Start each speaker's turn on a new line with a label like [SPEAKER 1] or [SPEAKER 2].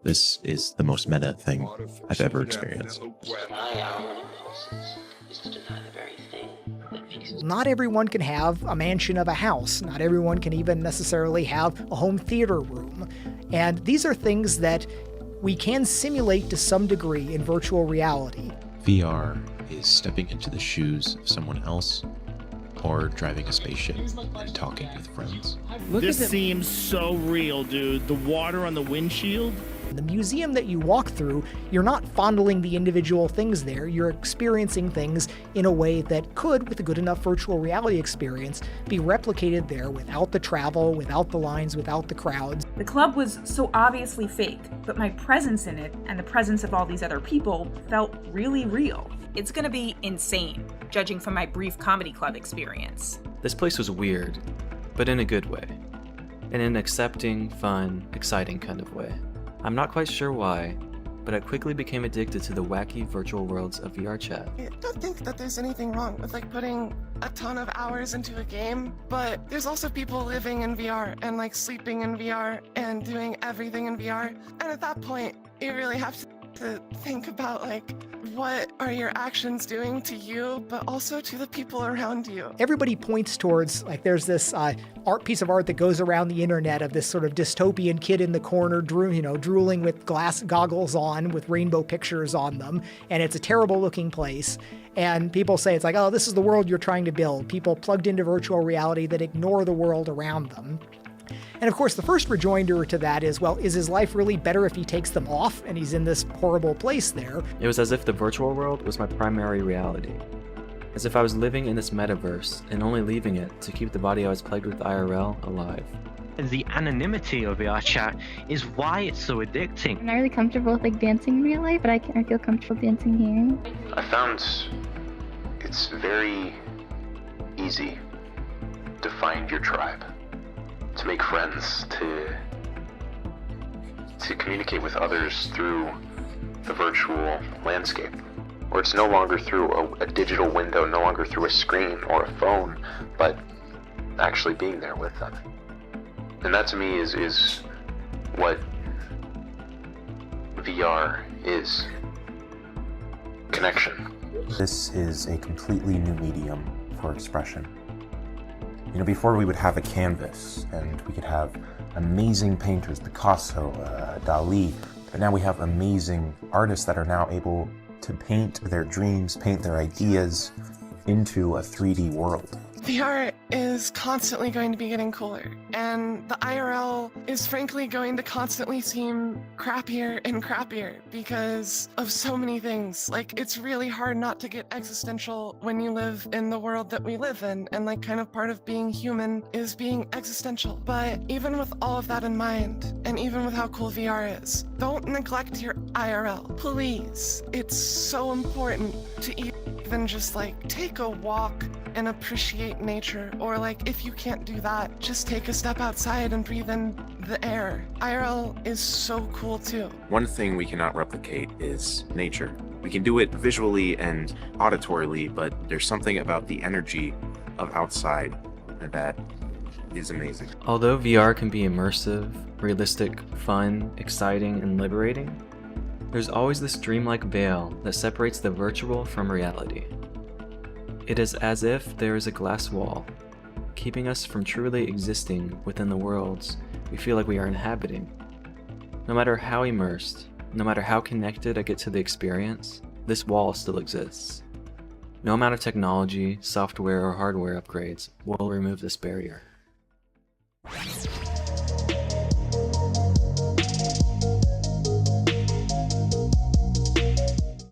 [SPEAKER 1] This is the most meta thing I've ever experienced.
[SPEAKER 2] Not everyone can have a mansion of a house. Not everyone can even necessarily have a home theater room. And these are things that we can simulate to some degree in virtual reality.
[SPEAKER 1] VR is stepping into the shoes of someone else, or driving a spaceship and talking with friends.
[SPEAKER 3] This seems so real, dude. The water on the windshield.
[SPEAKER 2] The museum that you walk through, you're not fondling the individual things there, you're experiencing things in a way that could, with a good enough virtual reality experience, be replicated there without the travel, without the lines, without the crowds.
[SPEAKER 4] The club was so obviously fake, but my presence in it and the presence of all these other people felt really real. It's gonna be insane, judging from my brief comedy club experience.
[SPEAKER 5] This place was weird, but in a good way. In an accepting, fun, exciting kind of way. I'm not quite sure why, but I quickly became addicted to the wacky virtual worlds of VR chat.
[SPEAKER 6] I don't think that there's anything wrong with putting a ton of hours into a game, but there's also people living in VR and sleeping in VR and doing everything in VR. And at that point, you really have to think about what are your actions doing to you, but also to the people around you.
[SPEAKER 2] Everybody points towards, there's this piece of art that goes around the internet of this sort of dystopian kid in the corner, drooling with glass goggles on with rainbow pictures on them. And it's a terrible looking place. And people say it's oh, this is the world you're trying to build. People plugged into virtual reality that ignore the world around them. And of course, the first rejoinder to that is, well, is his life really better if he takes them off and he's in this horrible place there?
[SPEAKER 5] It was as if the virtual world was my primary reality. As if I was living in this metaverse and only leaving it to keep the body I was plagued with IRL alive.
[SPEAKER 7] The anonymity of VR chat is why it's so addicting.
[SPEAKER 8] I'm not really comfortable with dancing in real life, but I feel comfortable dancing here.
[SPEAKER 9] I found it's very easy to find your tribe, to make friends, to communicate with others through the virtual landscape. Or it's no longer through a digital window, no longer through a screen or a phone, but actually being there with them. And that to me is what VR is. Connection.
[SPEAKER 10] This is a completely new medium for expression. Before we would have a canvas and we could have amazing painters, Picasso, Dali, but now we have amazing artists that are now able to paint their dreams, paint their ideas into a 3D world.
[SPEAKER 6] VR is constantly going to be getting cooler, and the IRL is frankly going to constantly seem crappier and crappier because of so many things. It's really hard not to get existential when you live in the world that we live in, and kind of part of being human is being existential. But even with all of that in mind, and even with how cool VR is, don't neglect your IRL, please. It's so important to even just take a walk and appreciate nature, or if you can't do that, just take a step outside and breathe in the air. IRL is so cool too.
[SPEAKER 11] One thing we cannot replicate is nature. We can do it visually and auditorily, but there's something about the energy of outside that is amazing.
[SPEAKER 5] Although VR can be immersive, realistic, fun, exciting, and liberating, there's always this dreamlike veil that separates the virtual from reality. It is as if there is a glass wall, keeping us from truly existing within the worlds we feel like we are inhabiting. No matter how immersed, no matter how connected I get to the experience, this wall still exists. No amount of technology, software, or hardware upgrades will remove this barrier.